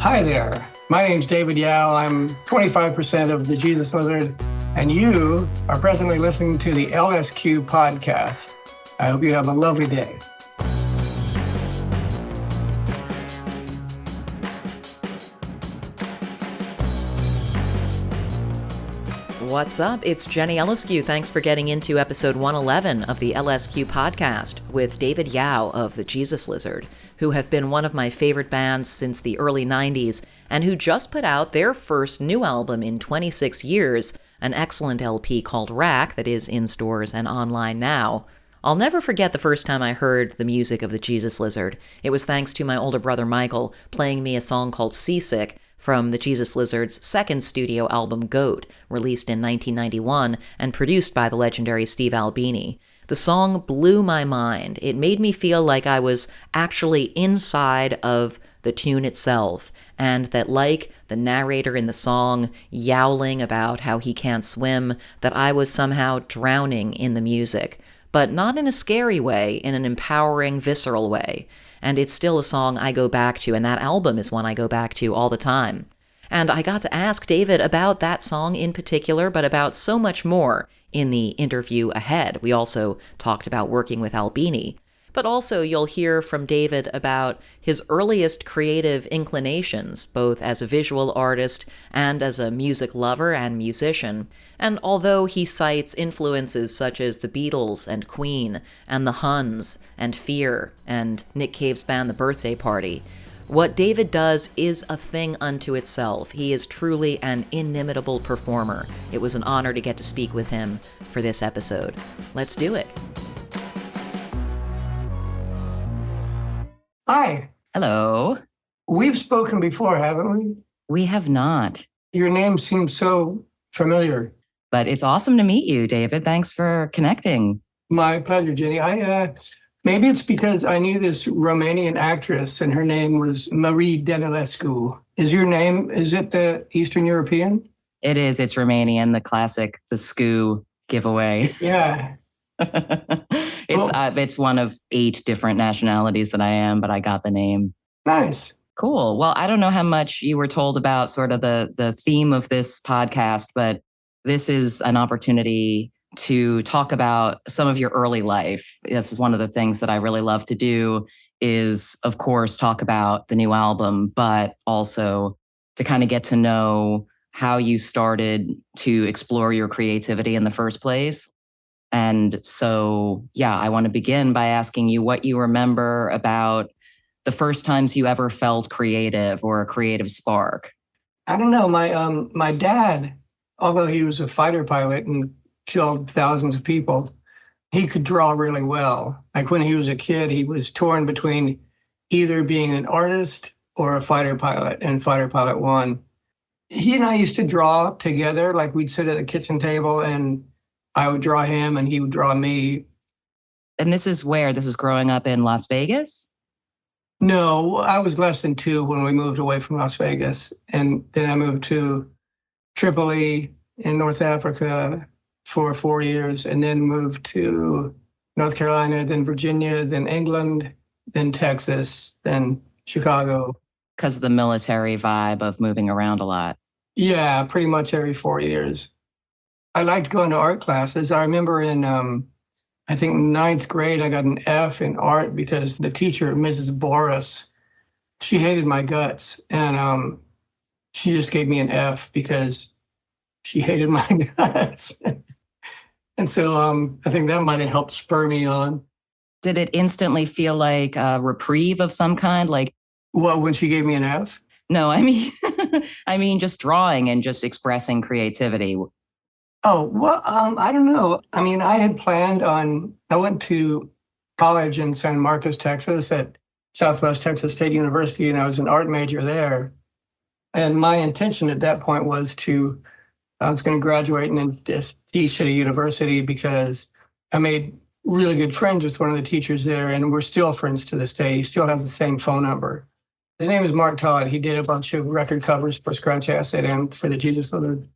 Hi there. My name's David Yao. I'm 25% of the Jesus Lizard, and you are presently listening to the LSQ podcast. I hope you have a lovely day. What's up? It's Jenny Eliscu. Thanks for getting into episode 111 of the LSQ podcast with David Yao of the Jesus Lizard, who have been one of my favorite bands since the early 90s and who just put out their first new album in 26 years, an excellent LP called Rack that is in stores and online now. I'll never forget the first time I heard the music of the Jesus Lizard. It was thanks to my older brother Michael playing me a song called Seasick from the Jesus Lizard's second studio album Goat, released in 1991 and produced by the legendary Steve Albini. The song blew my mind. It made me feel like I was actually inside of the tune itself, and that like the narrator in the song yowling about how he can't swim, that I was somehow drowning in the music. But not in a scary way, in an empowering, visceral way. And it's still a song I go back to, and that album is one I go back to all the time. And I got to ask David about that song in particular, but about so much more in the interview ahead. We also talked about working with Albini. But also you'll hear from David about his earliest creative inclinations, both as a visual artist and as a music lover and musician. And although he cites influences such as the Beatles and Queen and the Huns and Fear and Nick Cave's band The Birthday Party, what David does is a thing unto itself. He is truly an inimitable performer. It was an honor to get to speak with him for this episode. Let's do it. Hi. Hello. We've spoken before, haven't we? We have not. Your name seems so familiar. But it's awesome to meet you, David. Thanks for connecting. My pleasure, Jenny. Maybe it's because I knew this Romanian actress and her name was Marie Denilescu. Is it the Eastern European? It is. It's Romanian, the classic, the SCU giveaway. Yeah. It's one of 8 different nationalities that I am, but I got the name. Nice. Cool. Well, I don't know how much you were told about sort of the theme of this podcast, but this is an opportunity to talk about some of your early life. This is one of the things that I really love to do is, of course, talk about the new album, but also to kind of get to know how you started to explore your creativity in the first place. And so, yeah, I want to begin by asking you what you remember about the first times you ever felt creative or a creative spark. I don't know. My dad, although he was a fighter pilot and killed thousands of people, he could draw really well. Like when he was a kid, he was torn between either being an artist or a fighter pilot, and fighter pilot won. He and I used to draw together. Like we'd sit at the kitchen table and I would draw him and he would draw me. And this is where? This is growing up in Las Vegas? No, I was less than 2 when we moved away from Las Vegas. And then I moved to Tripoli in North Africa for 4 years, and then moved to North Carolina, then Virginia, then England, then Texas, then Chicago. Because of the military vibe of moving around a lot. Yeah, pretty much every 4 years. I liked going to art classes. I remember in, I think 9th grade, I got an F in art because the teacher, Mrs. Boris, she hated my guts. And she just gave me an F because she hated my guts. And so I think that might have helped spur me on. Did it instantly feel like a reprieve of some kind? Like, well, when she gave me an F? No, I mean, I mean, just drawing and just expressing creativity. Oh, well, I don't know. I mean, I went to college in San Marcos, Texas at Southwest Texas State University, and I was an art major there. And my intention at that point was I was going to graduate and then just teach at a university because I made really good friends with one of the teachers there, and we're still friends to this day. He still has the same phone number. His name is Mark Todd. He did a bunch of record covers for Scratch Acid and for the Jesus Lizard.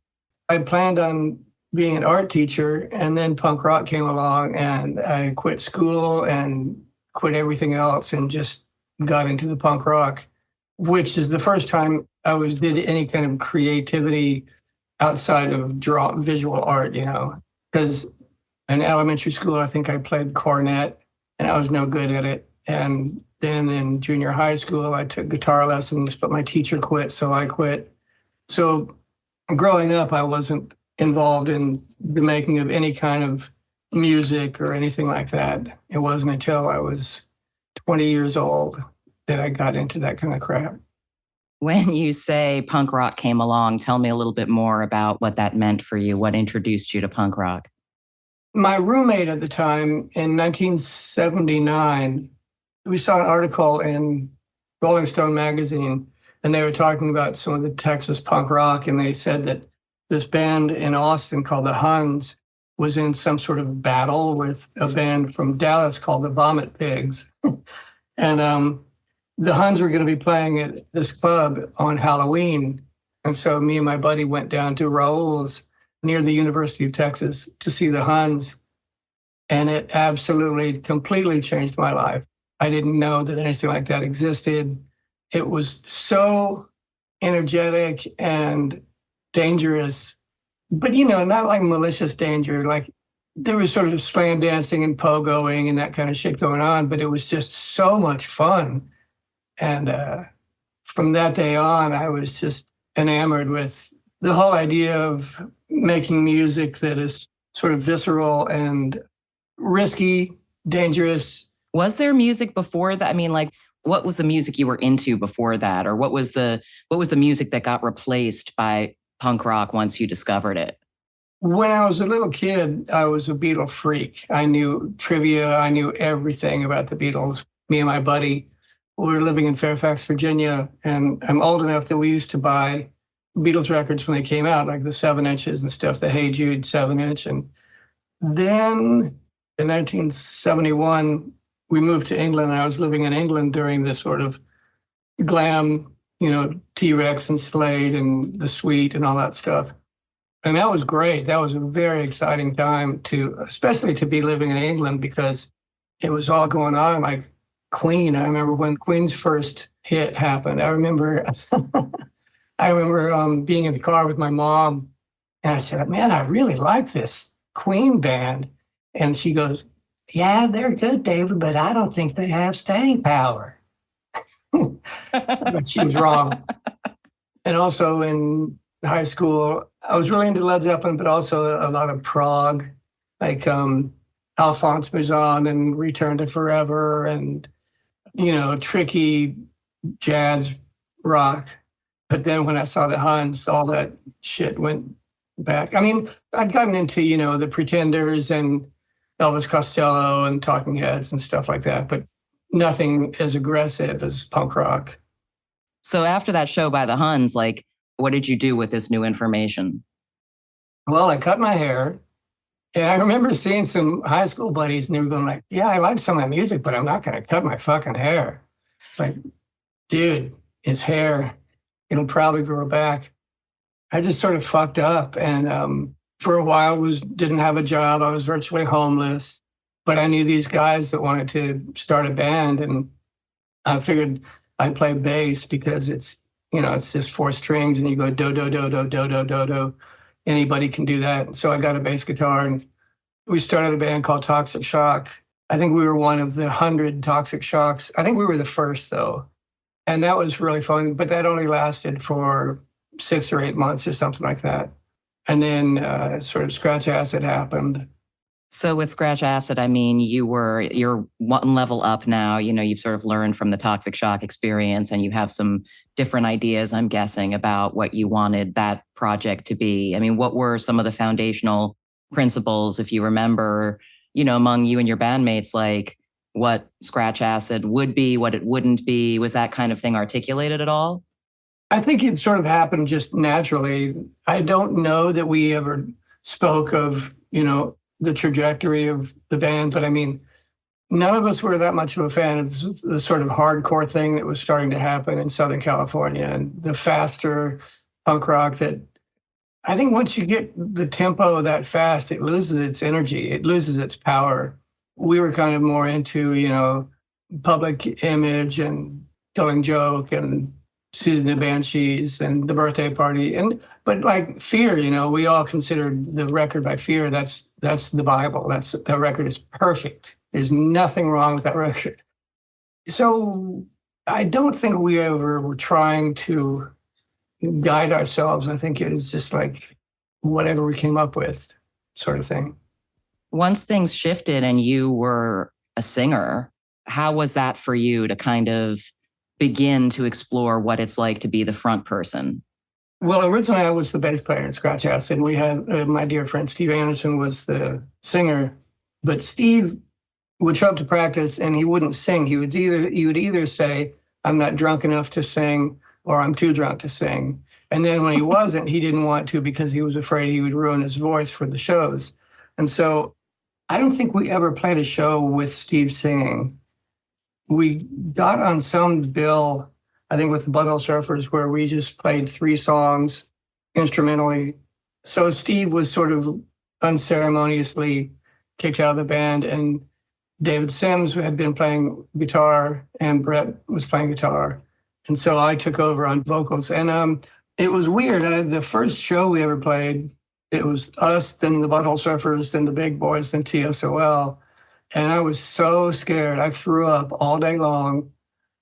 I planned on being an art teacher, and then punk rock came along, and I quit school and quit everything else and just got into the punk rock. which is the first time did any kind of creativity outside of visual art, because in elementary school, I think I played cornet and I was no good at it. And then in junior high school, I took guitar lessons, but my teacher quit, so I quit. So growing up, I wasn't involved in the making of any kind of music or anything like that. It wasn't until I was 20 years old that I got into that kind of crap. When you say punk rock came along, tell me a little bit more about what that meant for you. What introduced you to punk rock? My roommate at the time in 1979, we saw an article in Rolling Stone magazine, and they were talking about some of the Texas punk rock, and they said that this band in Austin called the Huns was in some sort of battle with a band from Dallas called the Vomit Pigs. And the Huns were going to be playing at this club on Halloween. And so me and my buddy went down to Raoul's near the University of Texas to see the Huns. And it absolutely, completely changed my life. I didn't know that anything like that existed. It was so energetic and dangerous, but, not like malicious danger. Like there was sort of slam dancing and pogoing and that kind of shit going on, but it was just so much fun. And from that day on, I was just enamored with the whole idea of making music that is sort of visceral and risky, dangerous. Was there music before that? I mean, like, what was the music you were into before that? Or what was the music that got replaced by punk rock once you discovered it? When I was a little kid, I was a Beatle freak. I knew trivia. I knew everything about the Beatles. Me and my buddy, we were living in Fairfax, Virginia, and I'm old enough that we used to buy Beatles records when they came out, like the 7 inches and stuff, the Hey Jude 7-inch. And then in 1971, we moved to England, and I was living in England during this sort of glam, T-Rex and Slade and The Sweet and all that stuff. And that was great. That was a very exciting time especially to be living in England, because it was all going on, like Queen. I remember when Queen's first hit happened. I remember being in the car with my mom, and I said, "Man, I really like this Queen band." And she goes, "Yeah, they're good, David, but I don't think they have staying power." But she was wrong. And also in high school, I was really into Led Zeppelin, but also a lot of prog, like Alphonse Mouzon and Return to Forever and, tricky jazz rock. But then when I saw the Huns, all that shit went back. I mean, I'd gotten into, the Pretenders and Elvis Costello and Talking Heads and stuff like that, but nothing as aggressive as punk rock. So after that show by the Huns, like, what did you do with this new information? Well, I cut my hair, and I remember seeing some high school buddies, and they were going like, "Yeah, I like some of that music, but I'm not going to cut my fucking hair." It's like, dude, it's hair. It'll probably grow back. I just sort of fucked up, and for a while didn't have a job. I was virtually homeless, but I knew these guys that wanted to start a band, and I figured I'd play bass because it's just 4 strings and you go do, do, do, do, do, do, do, do. Anybody can do that. So I got a bass guitar, and we started a band called Toxic Shock. I think we were one of the 100 Toxic Shocks. I think we were the first, though. And that was really fun, but that only lasted for 6 or 8 months or something like that. And then sort of Scratch Acid happened. So with Scratch Acid, I mean, you're one level up now. You've sort of learned from the Toxic Shock experience, and you have some different ideas, I'm guessing, about what you wanted that project to be. I mean, what were some of the foundational principles, if you remember, among you and your bandmates, like what Scratch Acid would be, what it wouldn't be? Was that kind of thing articulated at all? I think it sort of happened just naturally. I don't know that we ever spoke of, the trajectory of the band, but I mean, none of us were that much of a fan of the sort of hardcore thing that was starting to happen in Southern California, and the faster punk rock that I think once you get the tempo that fast, it loses its energy, it loses its power. We were kind of more into, Public Image and Killing Joke and Susan the Banshees and the birthday party. But like Fear, we all considered the record by Fear, that's the Bible. That record is perfect. There's nothing wrong with that record. So I don't think we ever were trying to guide ourselves. I think it was just like whatever we came up with, sort of thing. Once things shifted and you were a singer, how was that for you to kind of begin to explore what it's like to be the front person? Well, originally I was the bass player in Scratch Acid, and we had my dear friend Steve Anderson was the singer. But Steve would show up to practice and he wouldn't sing. He would either say, "I'm not drunk enough to sing," or "I'm too drunk to sing." And then when he wasn't, he didn't want to because he was afraid he would ruin his voice for the shows. And so I don't think we ever played a show with Steve singing. We got on some bill, I think with the Butthole Surfers, where we just played 3 songs instrumentally. So Steve was sort of unceremoniously kicked out of the band, and David Sims had been playing guitar and Brett was playing guitar. And so I took over on vocals. And it was weird. The first show we ever played, it was us, then the Butthole Surfers, then the Big Boys, then TSOL. And I was so scared. I threw up all day long.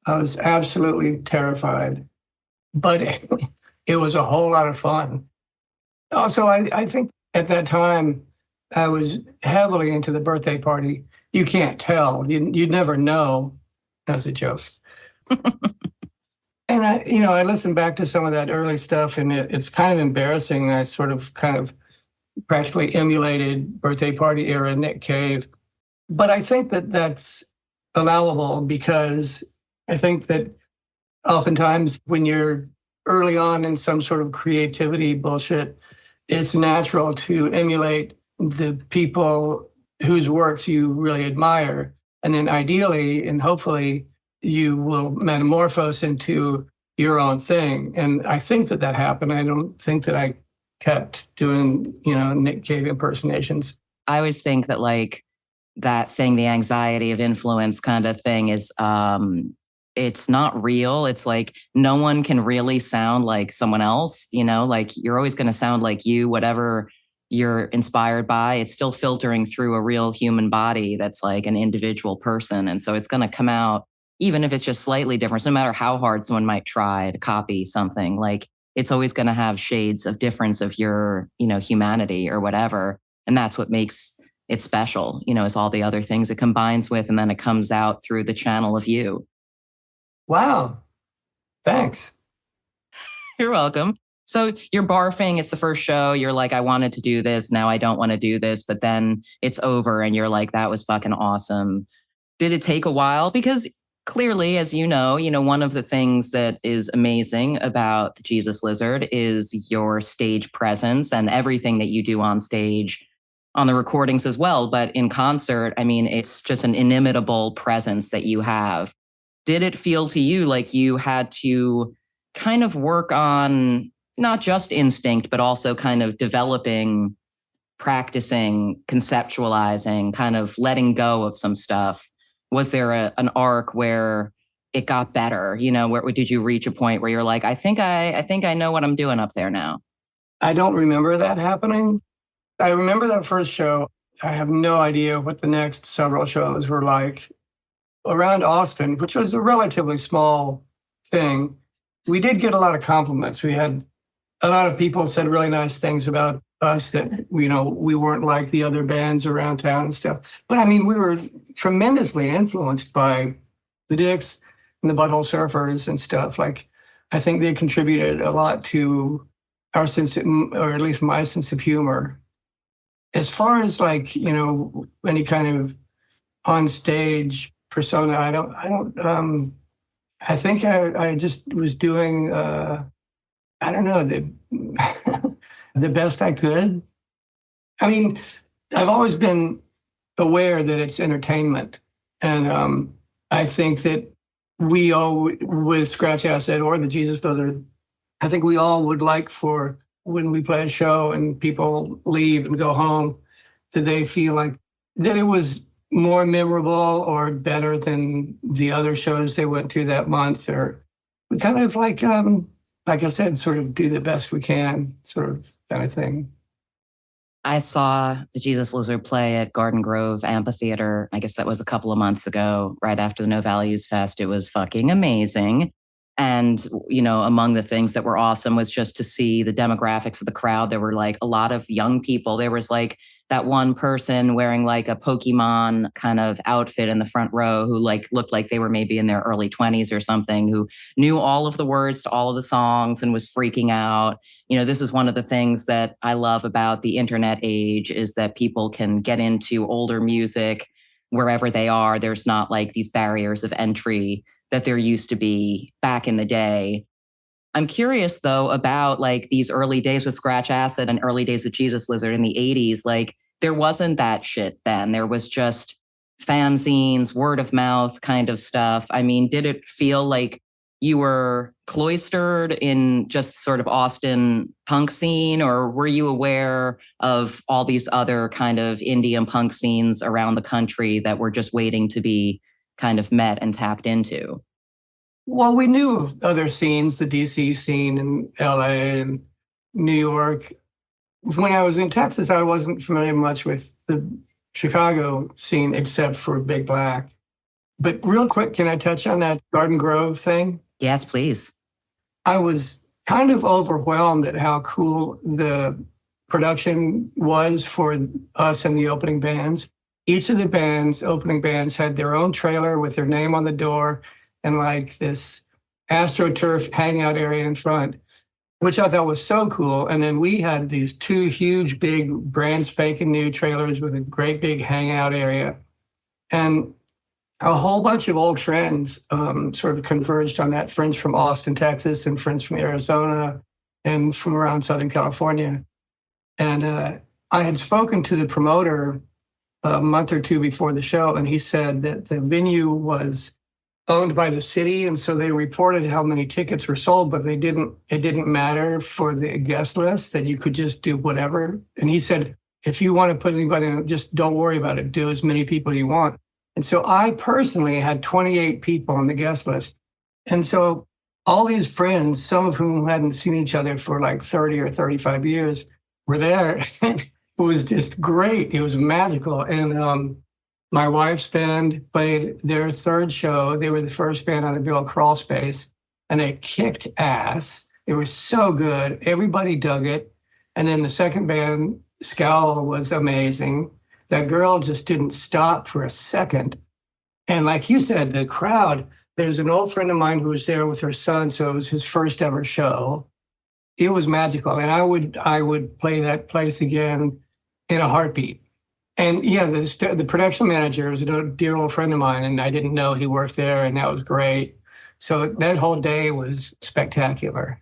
I was absolutely terrified. But it was a whole lot of fun. Also, I think at that time, I was heavily into the birthday party. You can't tell. You'd never know. That's a joke. And I listened back to some of that early stuff, and it's kind of embarrassing. I sort of practically emulated birthday party era Nick Cave. But I think that that's allowable because I think that oftentimes when you're early on in some sort of creativity bullshit, it's natural to emulate the people whose works you really admire. And then ideally and hopefully you will metamorphose into your own thing. And I think that happened. I don't think that I kept doing, Nick Cave impersonations. I always think that like that thing, the anxiety of influence kind of thing is, it's not real. It's like no one can really sound like someone else, like you're always going to sound like you, whatever you're inspired by, it's still filtering through a real human body that's like an individual person. And so it's going to come out, even if it's just slightly different, so no matter how hard someone might try to copy something, like it's always going to have shades of difference of your, humanity or whatever. And that's what makes it special, is all the other things it combines with, and then it comes out through the channel of you. Wow. Thanks. You're welcome. So you're barfing. It's the first show. You're like, I wanted to do this. Now I don't want to do this. But then it's over and you're like, that was fucking awesome. Did it take a while? Because clearly, as you know, one of the things that is amazing about the Jesus Lizard is your stage presence and everything that you do on stage, on the recordings as well. But in concert, it's just an inimitable presence that you have. Did it feel to you like you had to kind of work on not just instinct, but also kind of developing, practicing, conceptualizing, kind of letting go of some stuff? Was there an arc where it got better? Where did you reach a point where you're like, I think I know what I'm doing up there now? I don't remember that happening. I remember that first show. I have no idea what the next several shows were like. Around Austin, which was a relatively small thing, we did get a lot of compliments. We had a lot of people said really nice things about us, that, we weren't like the other bands around town and stuff. But we were tremendously influenced by the Dicks and the Butthole Surfers and stuff. Like, I think they contributed a lot to our sense of, or at least my sense of humor. As far as any kind of on stage persona, I think I just was doing, the best I could. I've always been aware that it's entertainment. And I think that we all, with Scratch Acid or the Jesus Lizard, I think we all would like for when we play a show and people leave and go home, that they feel like that it was more memorable or better than the other shows they went to that month, or we kind of like I said, sort of do the best we can, sort of kind of thing. I saw the Jesus Lizard play at Garden Grove Amphitheater. I guess that was a couple of months ago, right after the No Values Fest. It was fucking amazing. And, among the things that were awesome was just to see the demographics of the crowd. There were like a lot of young people. There was like that one person wearing like a Pokemon kind of outfit in the front row who like looked like they were maybe in their early 20s or something, who knew all of the words to all of the songs and was freaking out. This is one of the things that I love about the internet age is that people can get into older music wherever they are. There's not like these barriers of entry that there used to be back in the day. I'm curious though about like these early days with Scratch Acid and early days with Jesus Lizard in the 80s. Like there wasn't that shit then. There was just fanzines, word of mouth kind of stuff. I mean, did it feel like you were cloistered in just sort of Austin punk scene, or were you aware of all these other kind of indie and punk scenes around the country that were just waiting to be kind of met and tapped into? Well, we knew of other scenes, the DC scene in LA and New York. When I was in Texas, I wasn't familiar much with the Chicago scene except for Big Black. But real quick, can I touch on that Garden Grove thing? Yes, please. I was kind of overwhelmed at how cool the production was for us and the opening bands. Each of the opening bands had their own trailer with their name on the door and like this AstroTurf hangout area in front, which I thought was so cool. And then we had these two huge, big, brand spanking new trailers with a great big hangout area. And a whole bunch of old friends sort of converged on that. Friends from Austin, Texas, and friends from Arizona and from around Southern California. And I had spoken to the promoter a month or two before the show, and he said that the venue was owned by the city, and so they reported how many tickets were sold, but it didn't matter for the guest list, that you could just do whatever. And he said, if you want to put anybody in, just don't worry about it, do as many people you want. And so I personally had 28 people on the guest list. And so all these friends, some of whom hadn't seen each other for like 30 or 35 years, were there. It was just great. It was magical. And my wife's band played their third show. They were the first band on the bill, Crawl Space, and they kicked ass. It was so good. Everybody dug it. And then the second band, Scowl, was amazing. That girl just didn't stop for a second. And like you said, the crowd, there's an old friend of mine who was there with her son, so it was his first ever show. It was magical. And I would play that place again in a heartbeat. And yeah, the production manager was a dear old friend of mine, and I didn't know he worked there, and that was great. So that whole day was spectacular.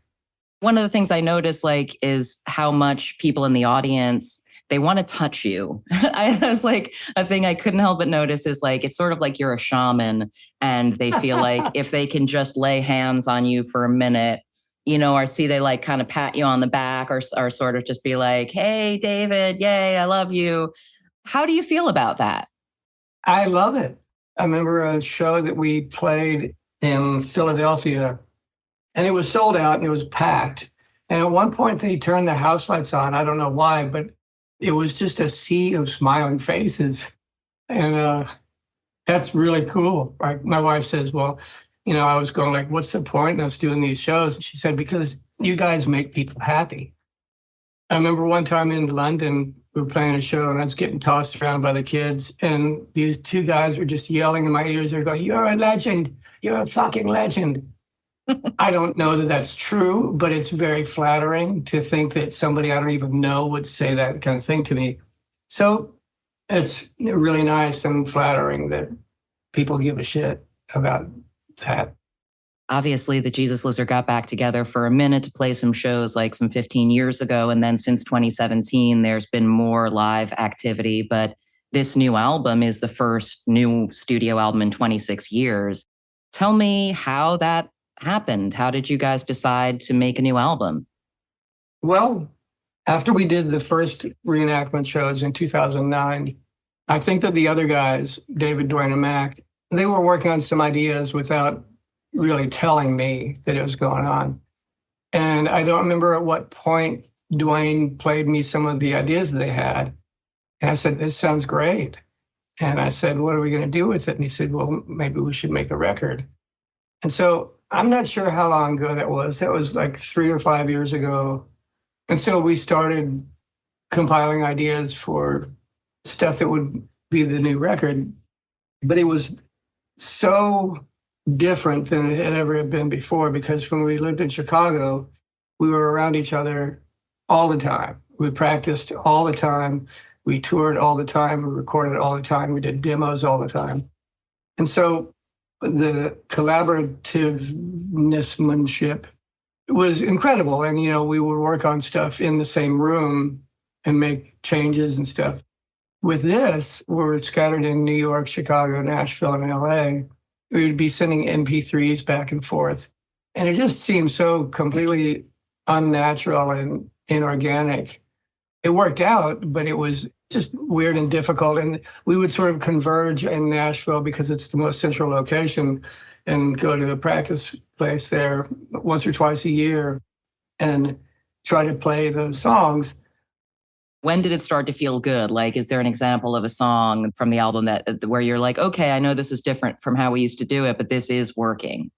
One of the things I noticed is how much people in the audience, they want to touch you. I was like, a thing I couldn't help but notice is like, it's sort of like you're a shaman and they feel like if they can just lay hands on you for a minute, or see they like kind of pat you on the back or sort of just be like, hey, David, yay, I love you. How do you feel about that? I love it. I remember a show that we played in Philadelphia and it was sold out and it was packed. And at one point they turned the house lights on. I don't know why, but it was just a sea of smiling faces. And that's really cool. Like my wife says, well, I was going like, what's the point in us doing these shows? She said, because you guys make people happy. I remember one time in London, we were playing a show and I was getting tossed around by the kids. And these two guys were just yelling in my ears. They're going, you're a legend. You're a fucking legend. I don't know that that's true, but it's very flattering to think that somebody I don't even know would say that kind of thing to me. So it's really nice and flattering that people give a shit about that. Obviously, the Jesus Lizard got back together for a minute to play some shows like some 15 years ago. And then since 2017, there's been more live activity. But this new album is the first new studio album in 26 years. Tell me how that happened. How did you guys decide to make a new album? Well, after we did the first reenactment shows in 2009, I think that the other guys, David, Dwayne, and Mac, they were working on some ideas without really telling me that it was going on. And I don't remember at what point Dwayne played me some of the ideas they had. And I said, this sounds great. And I said, what are we going to do with it? And he said, well, maybe we should make a record. And so I'm not sure how long ago that was. That was like 3 or 5 years ago. And so we started compiling ideas for stuff that would be the new record. But it was so different than it had ever been before, because when we lived in Chicago, we were around each other all the time. We practiced all the time. We toured all the time. We recorded all the time. We did demos all the time. And so the collaborativenessmanship was incredible. And, you know, we would work on stuff in the same room and make changes and stuff. With this, we're scattered in New York, Chicago, Nashville, and LA. We would be sending MP3s back and forth. And it just seemed so completely unnatural and inorganic. It worked out, but it was just weird and difficult. And we would sort of converge in Nashville because it's the most central location, and go to a practice place there once or twice a year and try to play those songs. When did it start to feel good? Like, is there an example of a song from the album that where you're like, okay, I know this is different from how we used to do it, but this is working?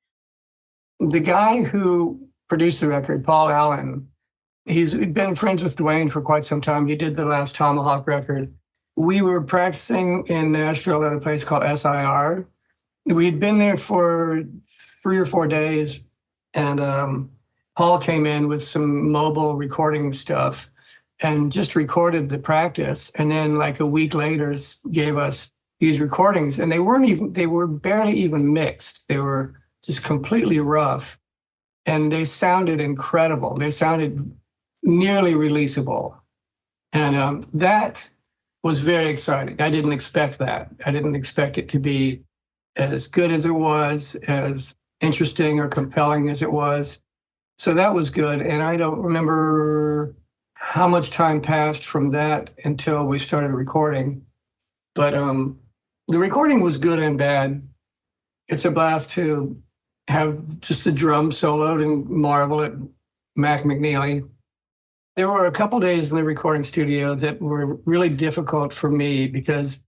The guy who produced the record, Paul Allen, he's been friends with Dwayne for quite some time. He did the last Tomahawk record. We were practicing in Nashville at a place called SIR. We'd been there for 3 or 4 days, and Paul came in with some mobile recording stuff and just recorded the practice. And then like a week later gave us these recordings, and they were barely even mixed. They were just completely rough, and they sounded incredible. They sounded nearly releasable. And that was very exciting. I didn't expect that. I didn't expect it to be as good as it was, as interesting or compelling as it was. So that was good. And I don't remember how much time passed from that until we started recording. But the recording was good and bad. It's a blast to have just the drum soloed and marvel at Mac McNeely. There were a couple days in the recording studio that were really difficult for me because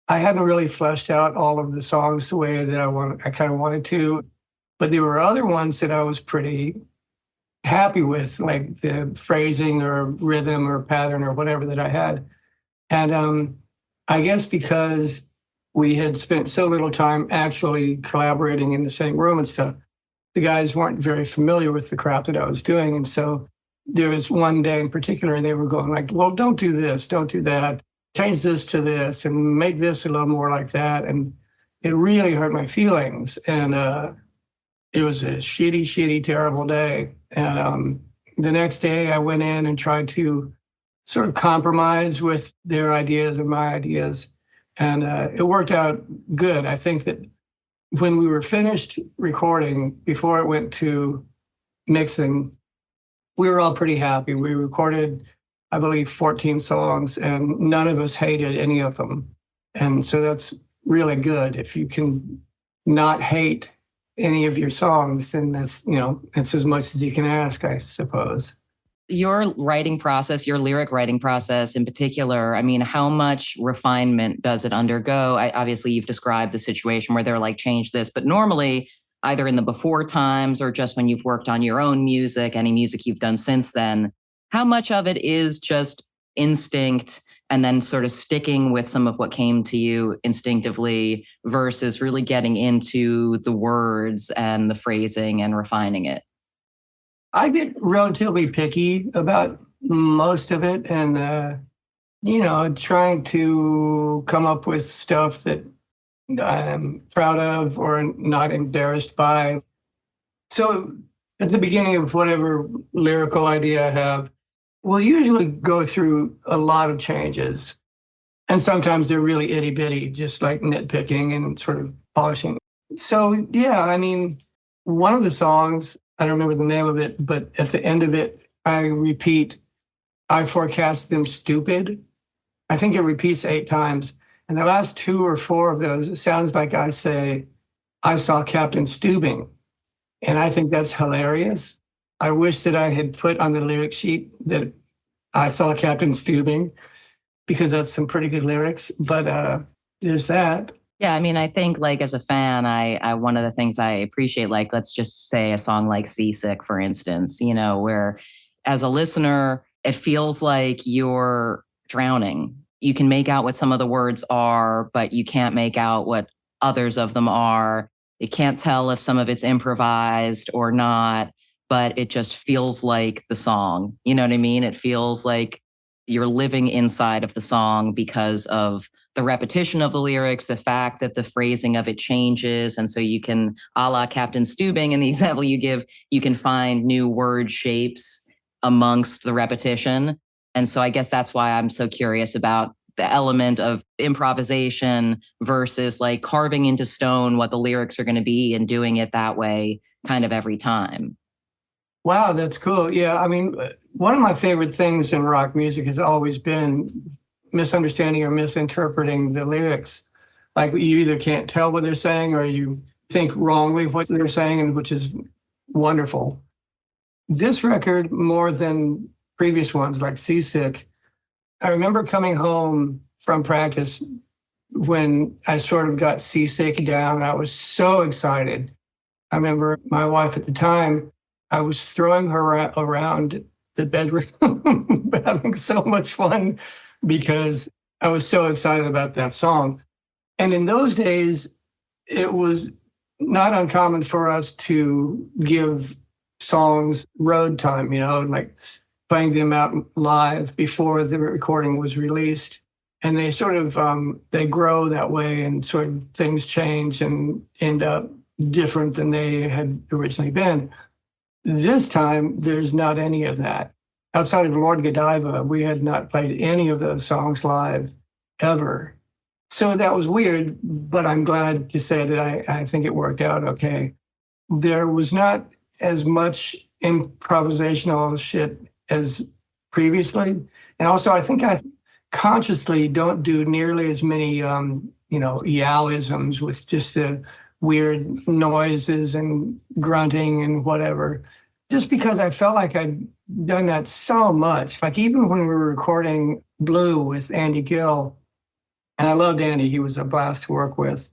I hadn't really fleshed out all of the songs the way that I kind of wanted to. But there were other ones that I was pretty happy with, like the phrasing or rhythm or pattern or whatever that I had. And I guess because we had spent so little time actually collaborating in the same room and stuff, the guys weren't very familiar with the crap that I was doing. And so there was one day in particular, they were going like, well, don't do this, don't do that. Change this to this and make this a little more like that. And it really hurt my feelings. And it was a shitty, terrible day. And the next day I went in and tried to sort of compromise with their ideas and my ideas. And it worked out good. I think that when we were finished recording, before it went to mixing, we were all pretty happy. We recorded, I believe, 14 songs, and none of us hated any of them. And so that's really good. If you can not hate any of your songs, then that's as much as you can ask, I suppose. Your writing process, your lyric writing process in particular, I mean, how much refinement does it undergo? Obviously, you've described the situation where they're like, change this, but normally either in the before times or just when you've worked on your own music, any music you've done since then, how much of it is just instinct and then sort of sticking with some of what came to you instinctively versus really getting into the words and the phrasing and refining it? I get relatively picky about most of it, and trying to come up with stuff that I'm proud of or not embarrassed by. So at the beginning of whatever lyrical idea I have, we'll usually go through a lot of changes. And sometimes they're really itty bitty, just like nitpicking and sort of polishing. So yeah, I mean, one of the songs, I don't remember the name of it, but at the end of it, I repeat, I forecast them stupid. I think it repeats 8 times. And the last 2 or 4 of those, it sounds like I say, I saw Captain Stubing. And I think that's hilarious. I wish that I had put on the lyric sheet that I saw Captain Steubing, because that's some pretty good lyrics. But there's that. Yeah, I mean, I think like as a fan, I one of the things I appreciate, like let's just say a song like Seasick, for instance, where as a listener, it feels like you're drowning. You can make out what some of the words are, but you can't make out what others of them are. You can't tell if some of it's improvised or not, but it just feels like the song. You know what I mean? It feels like you're living inside of the song because of the repetition of the lyrics, the fact that the phrasing of it changes. And so you can, a la Captain Steubing in the example you give, you can find new word shapes amongst the repetition. And so I guess that's why I'm so curious about the element of improvisation versus like carving into stone what the lyrics are going to be and doing it that way kind of every time. Wow, that's cool. Yeah, I mean, one of my favorite things in rock music has always been misunderstanding or misinterpreting the lyrics. Like you either can't tell what they're saying or you think wrongly what they're saying, and which is wonderful. This record, more than previous ones like Seasick, I remember coming home from practice when I sort of got seasick down. I was so excited. I remember my wife at the time, I was throwing her around the bedroom, having so much fun because I was so excited about that song. And in those days, it was not uncommon for us to give songs road time, like playing them out live before the recording was released. And they sort of, they grow that way, and sort of things change and end up different than they had originally been. This time, there's not any of that. Outside of Lord Godiva, we had not played any of those songs live ever. So that was weird, but I'm glad to say that I think it worked out okay. There was not as much improvisational shit as previously. And also, I think I consciously don't do nearly as many, Yowisms with just the weird noises and grunting and whatever, just because I felt like I'd done that so much. Like even when we were recording Blue with Andy Gill, and I loved Andy, he was a blast to work with,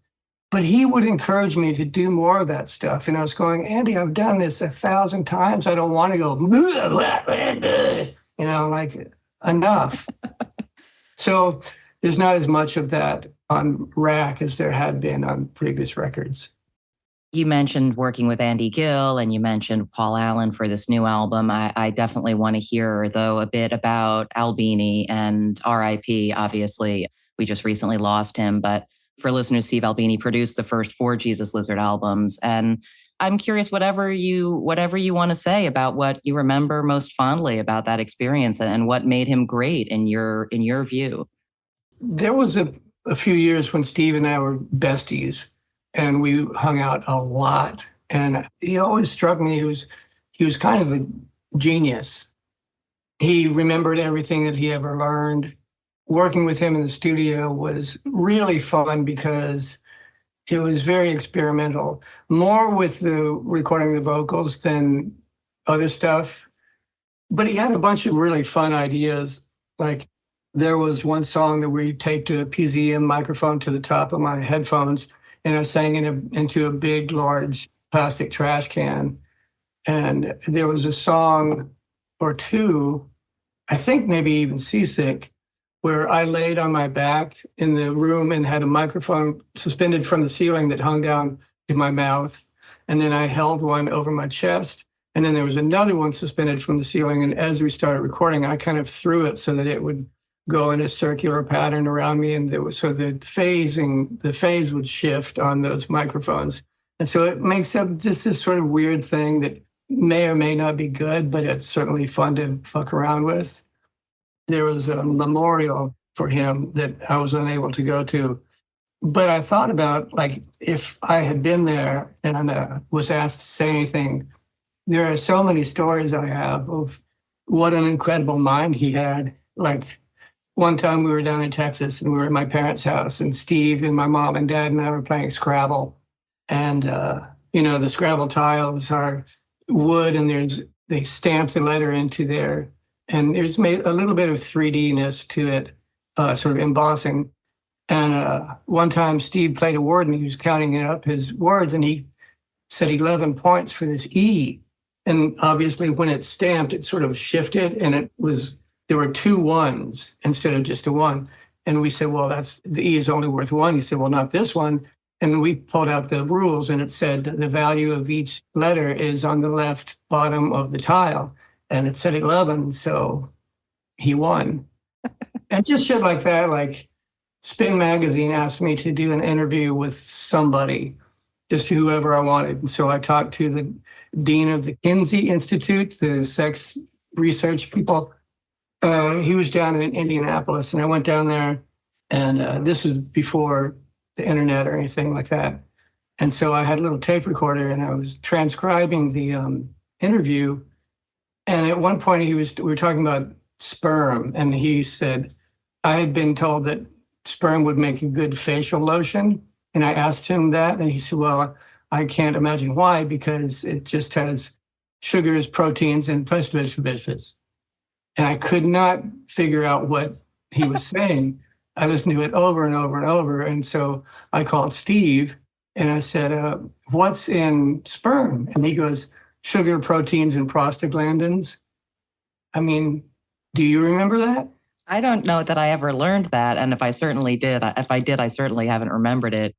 but he would encourage me to do more of that stuff. And I was going, Andy, I've done this 1,000 times. I don't want to go, like enough. So there's not as much of that on Rack as there had been on previous records. You mentioned working with Andy Gill and you mentioned Paul Allen for this new album. I definitely want to hear, though, a bit about Albini and RIP. Obviously, we just recently lost him. But for listeners, Steve Albini produced the first 4 Jesus Lizard albums. And I'm curious, whatever you want to say about what you remember most fondly about that experience and what made him great in your view. There was a few years when Steve and I were besties, and we hung out a lot. And he always struck me, he was kind of a genius. He remembered everything that he ever learned. Working with him in the studio was really fun because it was very experimental, more with the recording the vocals than other stuff. But he had a bunch of really fun ideas. Like there was one song that we taped a PZM microphone to the top of my headphones, and I sang into a big, large plastic trash can. And there was a song or two, I think maybe even Seasick, where I laid on my back in the room and had a microphone suspended from the ceiling that hung down to my mouth. And then I held one over my chest. And then there was another one suspended from the ceiling. And as we started recording, I kind of threw it so that it would go in a circular pattern around me. And so the phase would shift on those microphones. And so it makes up just this sort of weird thing that may or may not be good, but it's certainly fun to fuck around with. There was a memorial for him that I was unable to go to. But I thought about, like, if I had been there and was asked to say anything, there are so many stories I have of what an incredible mind he had. Like, one time we were down in Texas and we were at my parents' house, and Steve and my mom and dad and I were playing Scrabble. And the Scrabble tiles are wood, and they stamp the letter into there, and there's made a little bit of 3D-ness to it, sort of embossing. And one time Steve played a word and he was counting up his words, and he said 11 points for this E. And obviously when it's stamped, it sort of shifted, and there were 2 ones instead of just a 1. And we said, well, the E is only worth 1. He said, well, not this one. And we pulled out the rules, and it said the value of each letter is on the left bottom of the tile. And it said 11, so he won. And just shit like that, like Spin Magazine asked me to do an interview with somebody, just whoever I wanted. And so I talked to the dean of the Kinsey Institute, the sex research people. He was down in Indianapolis, and I went down there, and this was before the internet or anything like that. And so I had a little tape recorder, and I was transcribing the interview. And at one point we were talking about sperm, and he said, I had been told that sperm would make a good facial lotion. And I asked him that, and he said, well, I can't imagine why, because it just has sugars, proteins, and biscuits. And I could not figure out what he was saying. I listened to it over and over and over. And so I called Steve and I said, what's in sperm? And he goes, sugar, proteins, and prostaglandins. I mean, do you remember that? I don't know that I ever learned that. And if I did, I certainly haven't remembered it.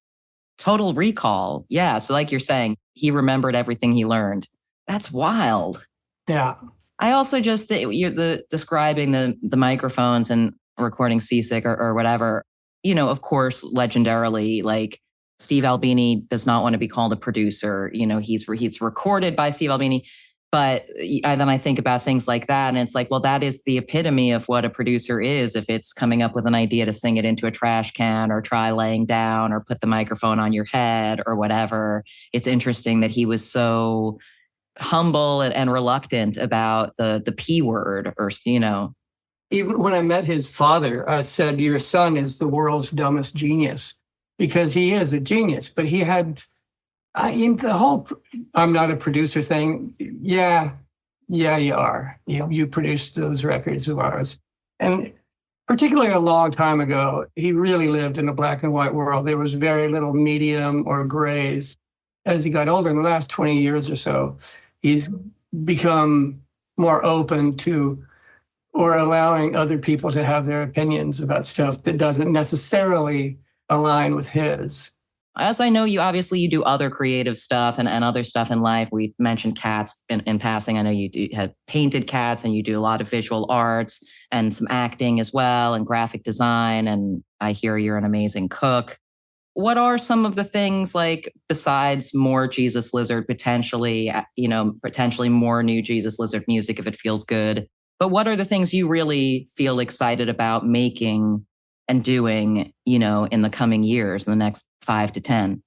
Total recall. Yeah. So like you're saying, he remembered everything he learned. That's wild. Yeah. I also just, describing the microphones and recording Seasick or whatever, of course, legendarily, like Steve Albini does not want to be called a producer. He's recorded by Steve Albini. But then I think about things like that, and it's like, well, that is the epitome of what a producer is. If it's coming up with an idea to sing it into a trash can or try laying down or put the microphone on your head or whatever, it's interesting that he was so humble and reluctant about the P word or. Even when I met his father, I said, your son is the world's dumbest genius, because he is a genius, but he had... in the whole I'm not a producer thing, yeah, you are. You produced those records of ours. And particularly a long time ago, he really lived in a black and white world. There was very little medium or grays. As he got older, in the last 20 years or so, he's become more open to or allowing other people to have their opinions about stuff that doesn't necessarily align with his. As I know, you do other creative stuff and other stuff in life. We mentioned cats in passing. I know you have painted cats, and you do a lot of visual arts and some acting as well, and graphic design. And I hear you're an amazing cook. What are some of the things, like, besides more Jesus Lizard, potentially more new Jesus Lizard music if it feels good? But what are the things you really feel excited about making and doing, in the coming years, in the next 5 to 10?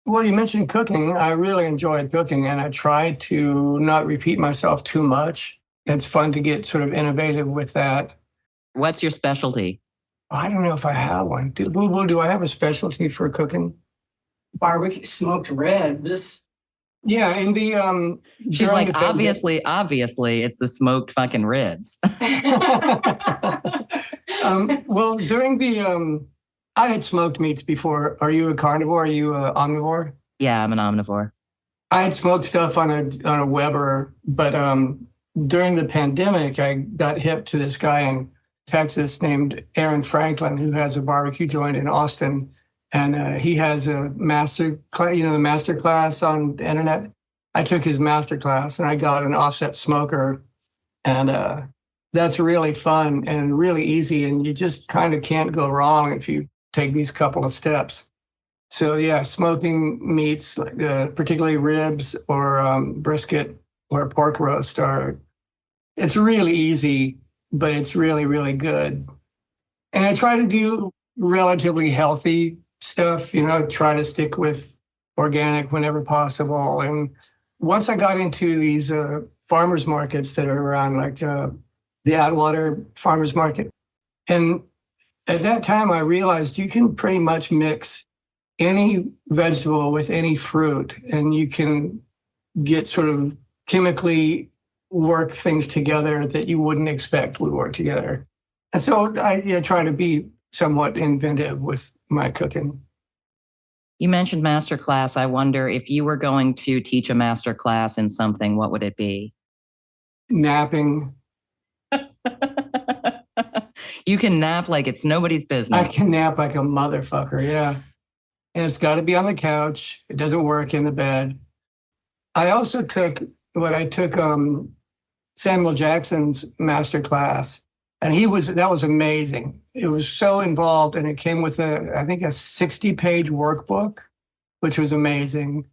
Well, you mentioned cooking. I really enjoy cooking, and I try to not repeat myself too much. It's fun to get sort of innovative with that. What's your specialty? I don't know if I have one. Do I have a specialty for cooking? Barbecue smoked ribs. Yeah, in the She's like, obviously, it's the smoked fucking ribs. Well, during the I had smoked meats before. Are you a carnivore? Are you an omnivore? Yeah, I'm an omnivore. I had smoked stuff on a Weber, but during the pandemic, I got hip to this guy in Texas named Aaron Franklin, who has a barbecue joint in Austin. And he has a master class, the master class on the internet. I took his master class, and I got an offset smoker. And that's really fun and really easy. And you just kind of can't go wrong if you take these couple of steps. So yeah, smoking meats, particularly ribs or brisket or pork roast, it's really easy, but it's really, really good. And I try to do relatively healthy stuff, try to stick with organic whenever possible. And once I got into these farmers markets that are around, like the Atwater Farmers Market, and at that time I realized you can pretty much mix any vegetable with any fruit, and you can get sort of chemically work things together that you wouldn't expect would work together. And so I try to be somewhat inventive with my cooking. You mentioned masterclass. I wonder if you were going to teach a masterclass in something, what would it be? Napping. You can nap like it's nobody's I business. can nap like a motherfucker, yeah. And it's got to be on the couch. It doesn't work in the bed. I also took Samuel Jackson's master class, and that was amazing. It was so involved, and it came with I think a 60-page workbook, which was amazing.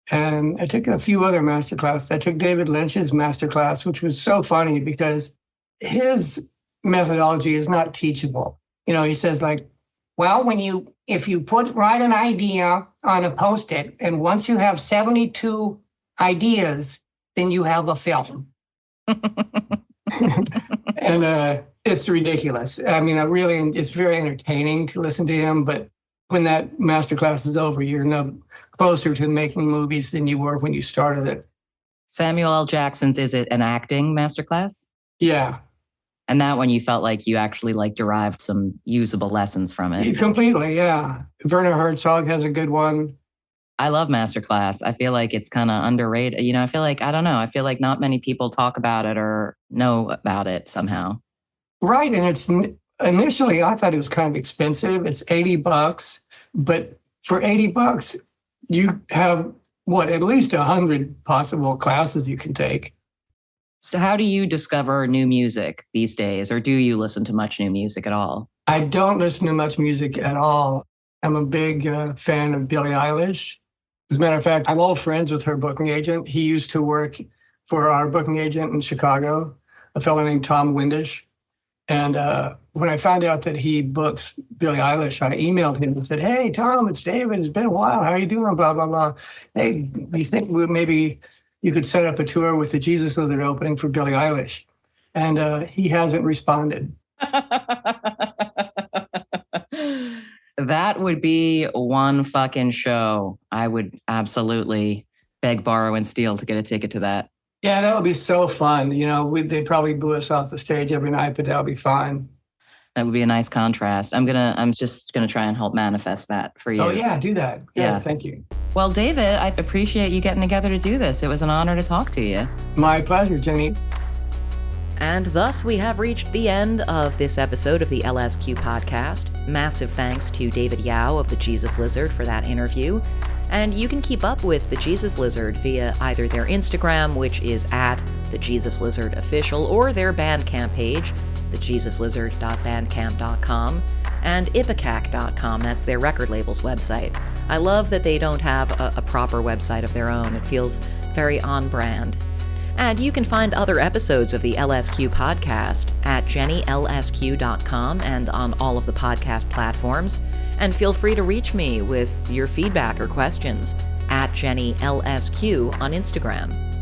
And I took a few other master classes. I took David Lynch's master class, which was so funny because his methodology is not teachable. You know, he says like, well, if you write an idea on a Post-it, and once you have 72 ideas, then you have a film. And it's ridiculous. I mean, it's very entertaining to listen to him, but when that masterclass is over, you're no closer to making movies than you were when you started it. Samuel L. Jackson's, is it an acting masterclass? Yeah. And that one you felt like you actually like derived some usable lessons from it. Completely, yeah. Werner Herzog has a good one. I love masterclass. I feel like it's kind of underrated. You know, I feel like not many people talk about it or know about it somehow. Right. And initially I thought it was kind of expensive. It's $80, but for $80, you have at least 100 possible classes you can take. So how do you discover new music these days? Or do you listen to much new music at all? I don't listen to much music at all. I'm a big fan of Billie Eilish. As a matter of fact, I'm old friends with her booking agent. He used to work for our booking agent in Chicago, a fellow named Tom Windish. And when I found out that he booked Billie Eilish, I emailed him and said, hey, Tom, it's David. It's been a while. How are you doing? Blah, blah, blah. Hey, you think maybe you could set up a tour with the Jesus Lizard opening for Billie Eilish? And he hasn't responded. That would be one fucking show. I would absolutely beg, borrow, and steal to get a ticket to that. Yeah, that would be so fun. You know, they probably boo us off the stage every night, but that would be fine. That would be a nice contrast. I'm just gonna try and help manifest that for you. Oh yeah, do that. Yeah. Thank you. Well, David, I appreciate you getting together to do this. It was an honor to talk to you. My pleasure, Jenny. And thus we have reached the end of this episode of the LSQ podcast. Massive thanks to David Yao of the Jesus Lizard for that interview. And you can keep up with the Jesus Lizard via either their Instagram, which is at the Jesus Lizard Official, or their Bandcamp page, thejesuslizard.bandcamp.com, and ipecac.com. That's their record label's website. I love that they don't have a proper website of their own. It feels very on brand. And you can find other episodes of the LSQ podcast at jennylsq.com and on all of the podcast platforms. And feel free to reach me with your feedback or questions at jennylsq on Instagram.